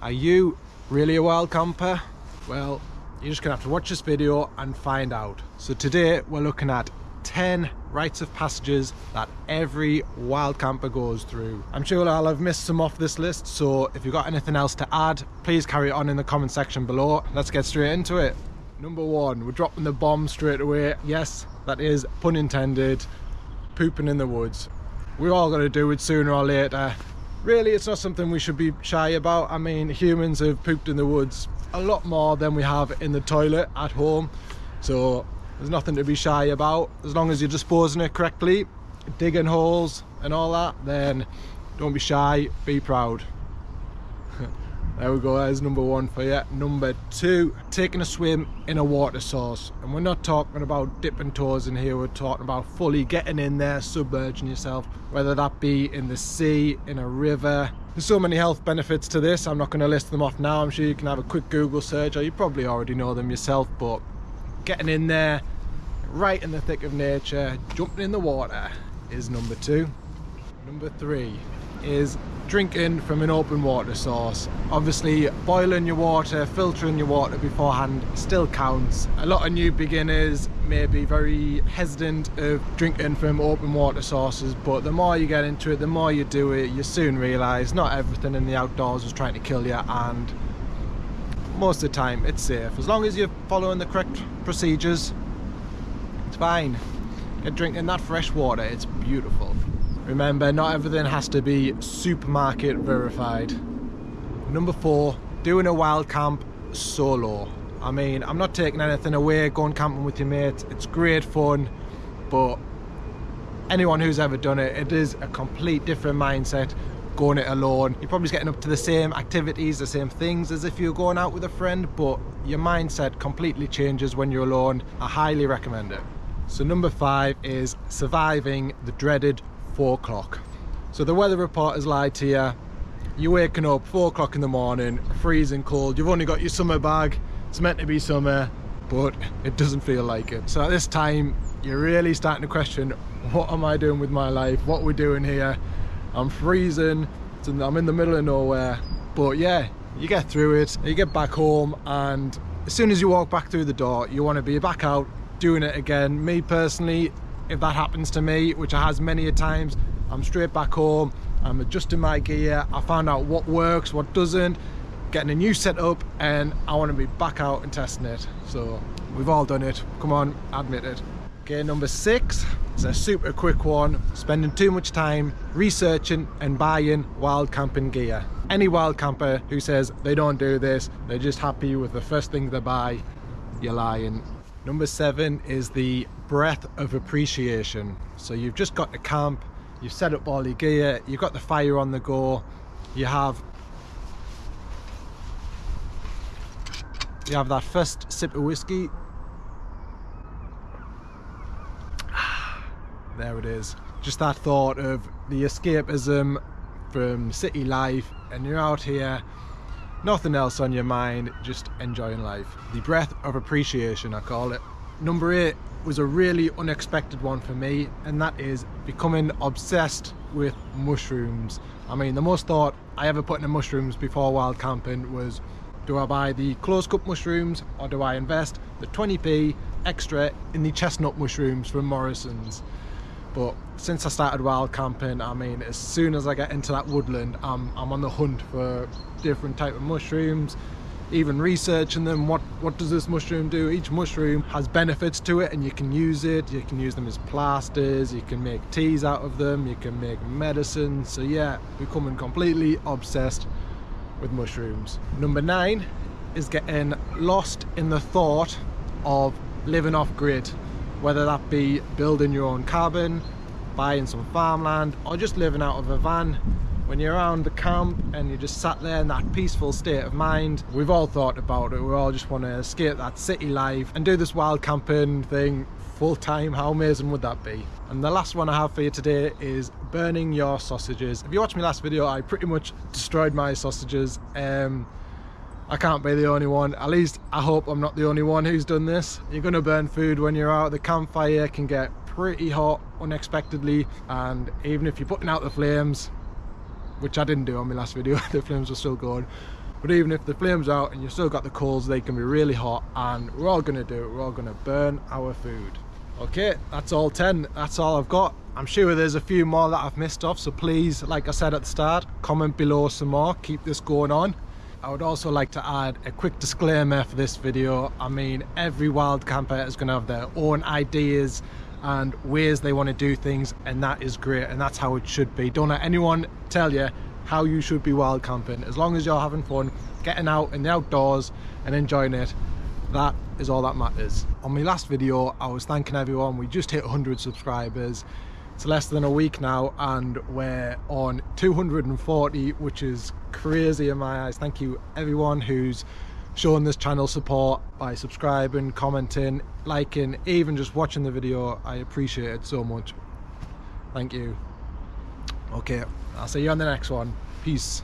Are you really a wild camper? Well, you're just gonna have to watch this video and find out. So today we're looking at 10 rites of passages that every wild camper goes through. I'm sure I'll have missed some off this list, so if you've got anything else to add, please carry it on in the comment section below. Let's get straight into it. Number 1, we're dropping the bomb straight away. Yes, that is pun intended, pooping in the woods. We're all gonna do it sooner or later. Really, it's not something we should be shy about. I mean, humans have pooped in the woods a lot more than we have in the toilet at home, so there's nothing to be shy about. As long as you're disposing it correctly, digging holes and all that, then don't be shy, be proud. There we go, there's number 1 for you. Number 2, taking a swim in a water source. And we're not talking about dipping toes in here, we're talking about fully getting in there, submerging yourself, whether that be in the sea, in a river. There's so many health benefits to this, I'm not going to list them off now. I'm sure you can have a quick Google search, or you probably already know them yourself, but getting in there, right in the thick of nature, jumping in the water is number 2. Number 3 is drinking from an open water source. Obviously, boiling your water, filtering your water beforehand still counts. A lot of new beginners may be very hesitant of drinking from open water sources, but the more you get into it, the more you do it, you soon realise not everything in the outdoors is trying to kill you, and most of the time it's safe. As long as you're following the correct procedures, it's fine. Get drinking that fresh water, it's beautiful. Remember, not everything has to be supermarket verified. Number 4, doing a wild camp solo. I mean, I'm not taking anything away, going camping with your mates, it's great fun, but anyone who's ever done it, it is a complete different mindset going it alone. You're probably getting up to the same activities, the same things as if you're going out with a friend, but your mindset completely changes when you're alone. I highly recommend it. So number 5 is surviving the dreaded 4 o'clock. So the weather report has lied to you. You're waking up 4 o'clock in the morning, freezing cold, you've only got your summer bag, it's meant to be summer, but it doesn't feel like it. So at this time, you're really starting to question, what am I doing with my life? What we're doing here? I'm freezing, I'm in the middle of nowhere. But yeah, you get through it, you get back home, and as soon as you walk back through the door, you want to be back out doing it again. Me personally, if that happens to me, which it has many a times, I'm straight back home, I'm adjusting my gear, I found out what works, what doesn't, getting a new setup, and I want to be back out and testing it. So we've all done it, come on, admit it. Okay, number 6 is a super quick one, spending too much time researching and buying wild camping gear. Any wild camper who says they don't do this, they're just happy with the first thing they buy, you're lying. Number 7 is the breath of appreciation. So you've just got to camp, you've set up all your gear, you've got the fire on the go, you have that first sip of whiskey. There it is. Just that thought of the escapism from city life, and you're out here, nothing else on your mind, just enjoying life. The breath of appreciation, I call it. Number 8 was a really unexpected one for me, and that is becoming obsessed with mushrooms. I mean, the most thought I ever put into mushrooms before wild camping was, do I buy the close cut mushrooms, or do I invest the 20p extra in the chestnut mushrooms from Morrison's? But since I started wild camping, I mean, as soon as I get into that woodland, I'm on the hunt for different type of mushrooms, even researching them. What does this mushroom do? Each mushroom has benefits to it, and you can use it. You can use them as plasters, you can make teas out of them, you can make medicine. So yeah, becoming completely obsessed with mushrooms. Number 9 is getting lost in the thought of living off grid. Whether that be building your own cabin, buying some farmland, or just living out of a van. When you're around the camp and you just sat there in that peaceful state of mind, we've all thought about it. We all just want to escape that city life and do this wild camping thing full time. How amazing would that be? And the last one I have for you today is burning your sausages. If you watched my last video, I pretty much destroyed my sausages. I can't be the only one. At least I hope I'm not the only one who's done this. You're gonna burn food when you're out. The campfire can get pretty hot unexpectedly, and even if you're putting out the flames, which I didn't do on my last video, the flames were still going, But even if the flames are out and you've still got the coals, they can be really hot, and we're all going to do it. We're all going to burn our food. Okay, that's all 10. That's all I've got. I'm sure there's a few more that I've missed off, so please, like I said at the start, comment below some more. Keep this going on. I would also like to add a quick disclaimer for this video. I mean, every wild camper is going to have their own ideas and ways they want to do things, and that is great, and that's how it should be. Don't let anyone tell you how you should be wild camping. As long as you're having fun, getting out in the outdoors and enjoying it, that is all that matters. On my last video, I was thanking everyone. We just hit 100 subscribers. It's less than a week now and we're on 240, which is crazy in my eyes. Thank you everyone who's shown this channel support by subscribing, commenting, liking, even just watching the video. I appreciate it so much. Thank you. Okay, I'll see you on the next one. Peace.